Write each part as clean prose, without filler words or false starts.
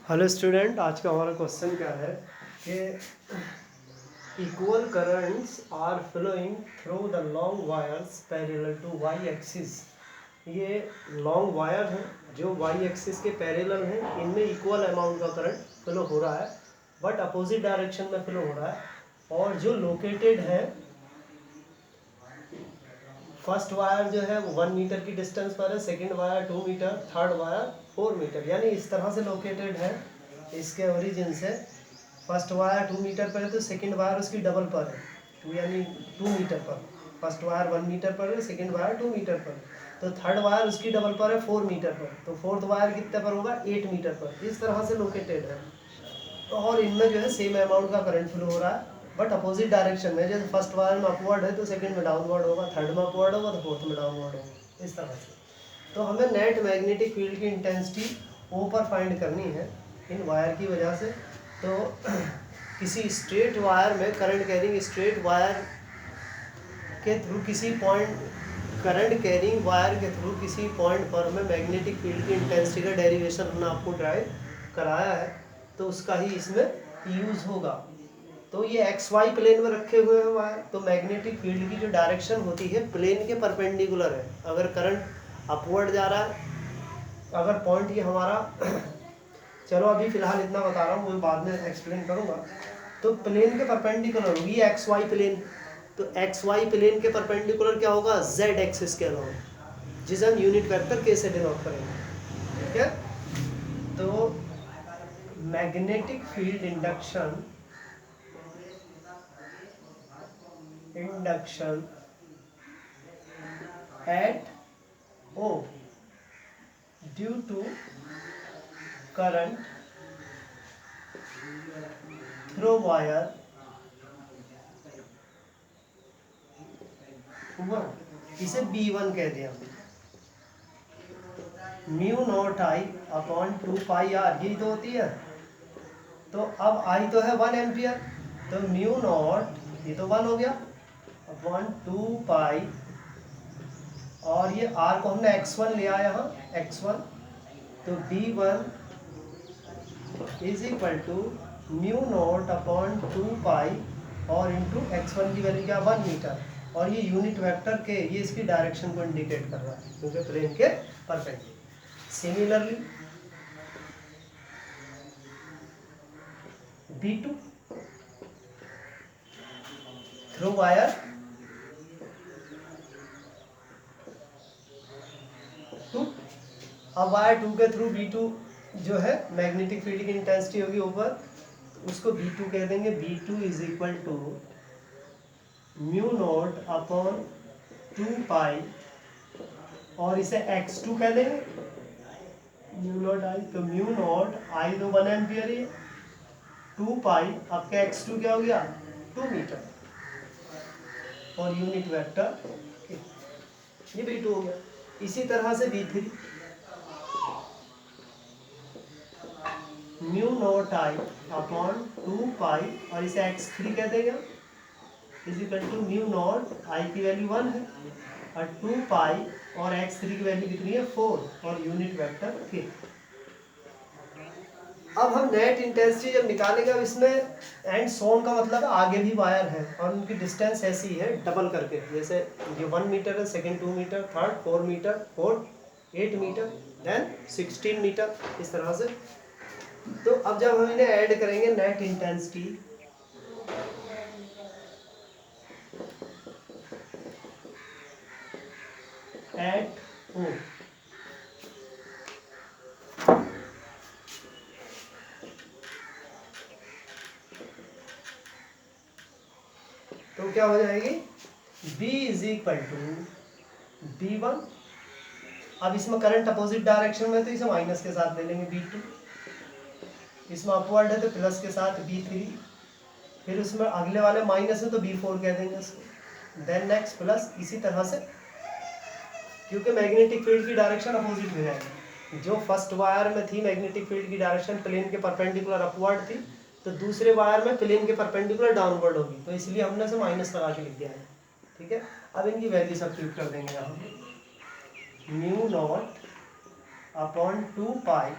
Hello student, आज का हमारा क्वेश्चन क्या है कि equal currents are flowing through the long wires parallel to Y axis. ये लॉन्ग वायर हैं जो वाई एक्सिस के पैरेलल हैं, इनमें इक्वल अमाउंट का करंट फ्लो हो रहा है बट अपोजिट डायरेक्शन में फ्लो हो रहा है। और जो लोकेटेड है, फर्स्ट वायर जो है वो 1 मीटर की डिस्टेंस पर है, second wire 2 metre, third wire 4 metre, यानी इस तरह से लोकेटेड है। इसके ओरिजिन से फर्स्ट वायर 2 मीटर पर है तो सेकंड वायर उसकी डबल पर है, यानी 2 मीटर पर। फर्स्ट वायर 1 मीटर पर है, सेकंड वायर 2 मीटर पर, तो थर्ड वायर उसकी डबल पर है 4 मीटर पर, तो फोर्थ वायर कितने पर होगा 8 मीटर पर। इस तरह से लोकेटेड है। और इनमें जो है सेम अमाउंट का करंट फ्लो हो रहा है बट अपोजिट डायरेक्शन में। जैसे फर्स्ट वायर में अपवर्ड है तो सेकंड में डाउनवर्ड होगा, थर्ड में अपवर्ड होगा तो फोर्थ में डाउनवर्ड होगा, इस तरह से। तो हमें नेट मैग्नेटिक फील्ड की इंटेंसिटी ओ पर फाइंड करनी है इन वायर की वजह से। तो किसी स्ट्रेट वायर में करंट कैरिंग स्ट्रेट वायर के थ्रू किसी पॉइंट करंट कैरिंग वायर के थ्रू किसी पॉइंट पर हमें मैग्नेटिक फील्ड की इंटेंसिटी का डेरिवेशन हमने आपको ड्राइव कराया है, तो उसका ही इसमें यूज़ होगा। तो ये एक्स वाई प्लेन में रखे हुए हैं वायर, तो मैग्नेटिक फील्ड की जो डायरेक्शन होती है प्लेन के परपेंडिकुलर है। अगर करंट अपवर्ड जा रहा है, अगर पॉइंट ये हमारा चलो अभी फिलहाल इतना बता रहा हूँ, वो बाद में एक्सप्लेन करूँगा। तो प्लेन के परपेंडिकुलर होगी एक्स वाई प्लेन, तो एक्स वाई प्लेन के परपेंडिकुलर क्या होगा जेड एक्सिस के अलावा, जिसे हम यूनिट वेक्टर के से डिनोट करेंगे। ठीक है, तो magnetic field induction at O due to current through wire 1, इसे B1 कह दिया। Mu not I upon 2 pi r, यही तो होती है। तो अब आई तो है 1 एम्पियर, तो म्यू नॉट ये तो 1 हो गया अपॉन 2 पाई, और ये आर को हमने x1 लिया यहाँ x1, तो B1 is equal to mu nought upon 2 pi और इंटू x1 की वैल्यू क्या 1 मीटर, और ये यूनिट वेक्टर के ये इसकी डायरेक्शन को इंडिकेट कर रहा है क्योंकि प्लेन के perpendicular. Similarly B2 through wire 2, अब वायर 2 के थ्रू B2 जो है मैग्नेटिक फील्ड की इंटेंसिटी होगी ऊपर, उसको B2 कह देंगे। B2 is equal to mu nought upon 2 pi, और इसे x2 कह देंगे, म्यू नॉट आई, तो म्यू नॉट आई तो 1 एम्पियर है, 2 पाई आपका x2 क्या हो गया 2 मीटर, और यूनिट वेक्टर ये B2 हो गया। इसी तरह से B3 mu not I upon 2 pi और इसे x3 कह देगा, is equal to mu not I की वैल्यू 1 है और 2 पाई और x3 की वैल्यू कितनी है 4 और यूनिट वेक्टर k। अब हम नेट इंटेंसिटी जब निकालेंगे, अब इसमें एंड सोन का मतलब आगे भी वायर है और उनकी डिस्टेंस ऐसी है डबल करके, जैसे ये 1 मीटर है, second 2 metre, third 4 metre, fourth 8 metre, then 16 metre, इस तरह से। तो अब जब हम इन्हें ऐड करेंगे नेट इंटेंसिटी एट O, तो क्या हो जाएगी B is equal to B1। अब इसमें करंट अपोजिट डायरेक्शन में तो इसे माइनस के साथ ले लेंगे B2, इसमें अपवर्ड है तो प्लस के साथ B3, फिर उसमें अगले वाले माइनस है तो B4 कह देंगे इसको, देन नेक्स्ट प्लस, इसी तरह से, क्योंकि मैग्नेटिक फील्ड की डायरेक्शन अपोजिट में जाएगी। जो फर्स्ट वायर में थी मैग्नेटिक फील्ड की डायरेक्शन प्लेन के परपेंडिकुलर अपवर्ड थी, तो दूसरे वायर में प्लेन के परपेंडिकुलर डाउनवर्ड होगी, तो इसलिए हमने इसे माइनस लगा के लिख दिया है। ठीक है, अब इनकी वैल्यू सब्स्टिट्यूट कर देंगे यहाँ, म्यू नॉट अपॉन 2 पाई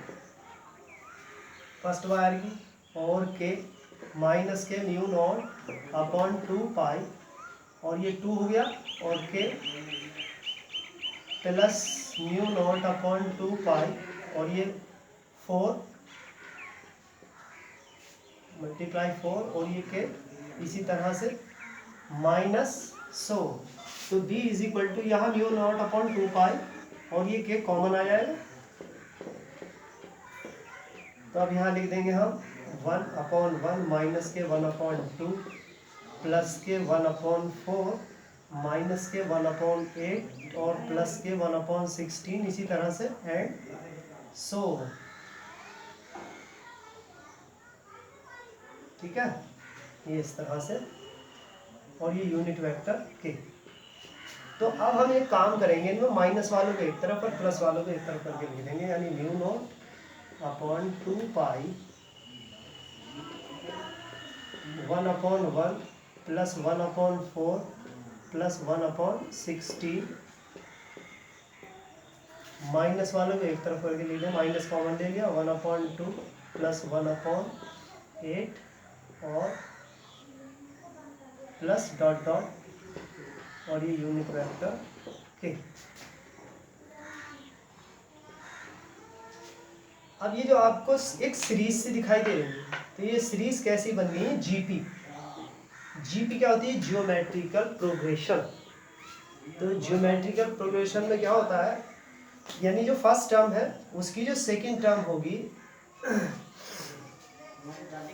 फर्स्ट वायर की, और के माइनस के म्यू नॉट अपॉन 2 पाई, और ये 2 हो गया, और के plus mu nought upon 2 pi, और ये 4 मल्टीप्लाई 4, और ये के इसी तरह से माइनस 100। तो b इज इक्वल टू यहाँ म्यू नॉट अपॉन 2 पाई और ये के कॉमन आ जाएगा, तो अब यहाँ लिख देंगे हम 1/1 माइनस के 1/2 प्लस के 1/4 माइनस के 1/8 और प्लस के 1/16 इसी तरह से एंड सो। ठीक है, ये इस तरह से, और ये यूनिट वेक्टर के। तो अब हम एक काम करेंगे, इनमें माइनस वालों को एक तरफ और प्लस वालों को एक तरफ करके लिख देंगे, यानी म्यू नॉट अपॉन 2 पाई 1/1 प्लस 1/4 प्लस 1/16 माइनस वालों को एक तरफ करके लिख दें, माइनस कॉमन ले लिया, 1/2 प्लस 1/8 और प्लस डॉट डॉट और ये यूनिट वेक्टर के। अब ये जो आपको एक सीरीज से दिखाई दे रही है, तो ये सीरीज कैसी बन गई है, जीपी। जीपी क्या होती है, जियोमेट्रिकल प्रोग्रेशन। तो जियोमेट्रिकल प्रोग्रेशन में क्या होता है, यानी जो फर्स्ट टर्म है उसकी जो सेकंड टर्म होगी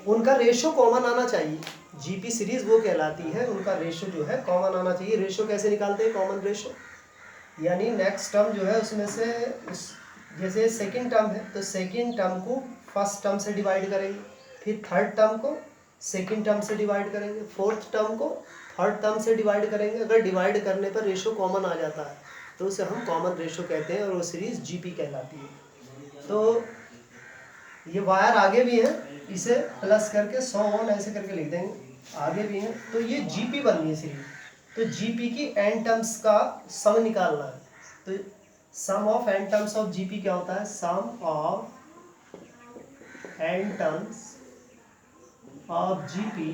उनका रेशो कॉमन आना चाहिए। जीपी सीरीज वो कहलाती है, उनका रेशो जो है कॉमन आना चाहिए। रेशो कैसे निकालते हैं, कॉमन रेशो, यानी नेक्स्ट टर्म जो है उसमें से जैसे सेकंड टर्म है तो सेकंड टर्म को फर्स्ट टर्म से डिवाइड करेंगे, फिर थर्ड टर्म को सेकंड टर्म से डिवाइड करेंगे, फोर्थ टर्म को थर्ड टर्म से डिवाइड करेंगे। अगर डिवाइड करने पर रेशो कॉमन आ जाता है तो उसे हम कॉमन रेशो कहते हैं और वो सीरीज जीपी कहलाती है। तो ये वायर आगे भी है, इसे प्लस करके 100 ऑन ऐसे करके लिख देंगे, आगे भी है, तो ये जीपी बन गई सीरीज। तो जीपी की एन टर्म्स का सम निकालना है, तो sum of n terms of GP क्या होता है, sum of n terms of GP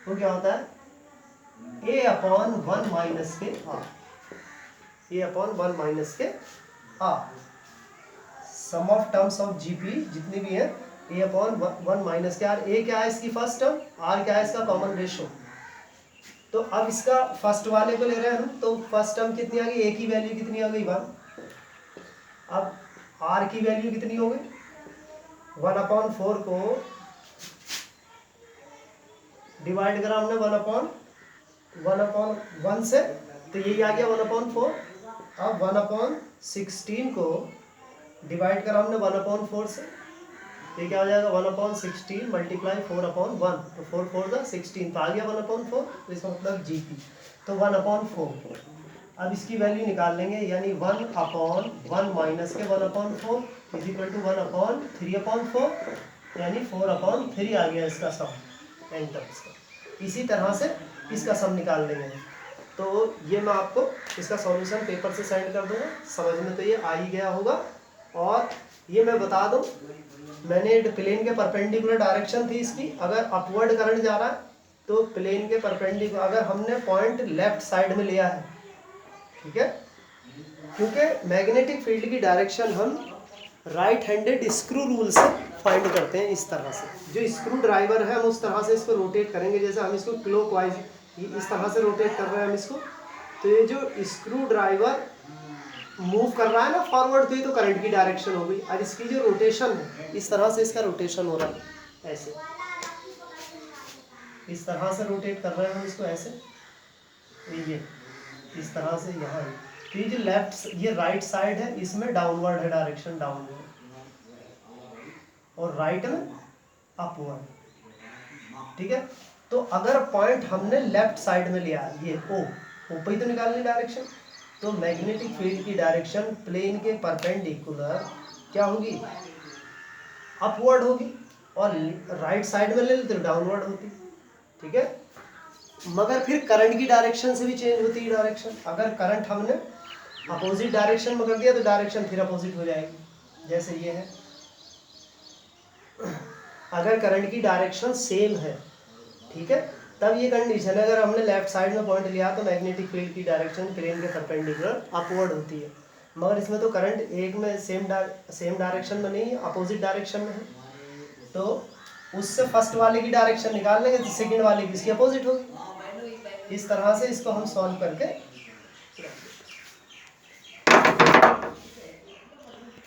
वो क्या होता है, a/1 माइनस के r, a/1 माइनस के r। Sum of terms of GP जितनी भी है a/1 माइनस के r। a क्या है इसकी फर्स्ट टर्म, r क्या है इसका कॉमन रेशो। तो अब इसका फर्स्ट वाले को ले रहे हैं हम, तो फर्स्ट टर्म कितनी आ गई, a की वैल्यू कितनी आ गई 1। अब r की वैल्यू कितनी हो गई, 1/4 को डिवाइड करा हमने 1/1 से, तो यही आ गया 1/4। अब 1/16 को डिवाइड करा हमने 1/4 से, ये क्या हो जाएगा 1/16 मल्टीप्लाई 4/1, तो 4 4 16, तो आ गया 1/4, तो इसका मतलब जीपी। तो 1/4, अब इसकी वैल्यू निकाल लेंगे, यानी 1/1 माइनस के 1/4 इज इक्वल टू 1/3/4, यानी 4/3 आ गया इसका सम एन टर्म्स का। इसी तरह से इसका सम निकाल लेंगे। तो ये मैं आपको इसका सॉल्यूशन पेपर से सेंड कर दूंगा, समझ में तो ये आ ही गया होगा। और ये मैं बता दूं, मैंने प्लेन के परपेंडिकुलर डायरेक्शन थी इसकी, अगर अपवर्ड करंट जा रहा है तो प्लेन के परपेंडिकुलर, अगर हमने पॉइंट लेफ्ट साइड में लिया है, ठीक है, क्योंकि मैग्नेटिक फील्ड की डायरेक्शन हम राइट हैंडेड स्क्रू रूल से फाइंड करते हैं। इस तरह से जो स्क्रू ड्राइवर है हम उस तरह से इसको रोटेट करेंगे, जैसे हम इसको क्लॉकवाइज इस तरह से रोटेट कर रहे हैं हम इसको, तो ये जो स्क्रू ड्राइवर मूव कर रहा है ना फॉरवर्ड, तो ये तो करंट की डायरेक्शन हो गई। और इसकी जो रोटेशन है इस तरह से इसका रोटेशन हो रहा है, ऐसे इस तरह से रोटेट कर रहे हैं हम इसको ऐसे, ये इस तरह से यहाँ। तो ये जो लेफ्ट ये राइट साइड है इसमें डाउनवर्ड है डायरेक्शन, डाउनवर्ड, और राइट में अपवर्ड, ठीक है। तो अगर पॉइंट हमने लेफ्ट साइड में लिया, ये ओ पे ही तो निकालनी डायरेक्शन, तो मैग्नेटिक फील्ड की डायरेक्शन प्लेन के परपेंडिकुलर क्या होगी, अपवर्ड होगी, और राइट साइड में ले लेते तो डाउनवर्ड होती, ठीक है। मगर फिर करंट की डायरेक्शन से भी चेंज होती है डायरेक्शन। अगर करंट हमने अपोजिट डायरेक्शन में कर दिया तो डायरेक्शन फिर अपोजिट हो जाएगी, जैसे ये है अगर करंट की डायरेक्शन सेम है, ठीक है, तब ये कंडीशन है। अगर हमने लेफ्ट साइड में पॉइंट लिया तो मैग्नेटिक फील्ड की डायरेक्शन प्लेन के परपेंडिकुलर अपवर्ड होती है, मगर इसमें तो करंट एक में सेम डायरेक्शन में नहीं, अपोजिट डायरेक्शन में है, तो उससे फर्स्ट वाले की डायरेक्शन निकाल लेंगे तो सेकंड वाले की इसकी अपोजिट होगी। इस तरह से इसको हम सॉल्व करके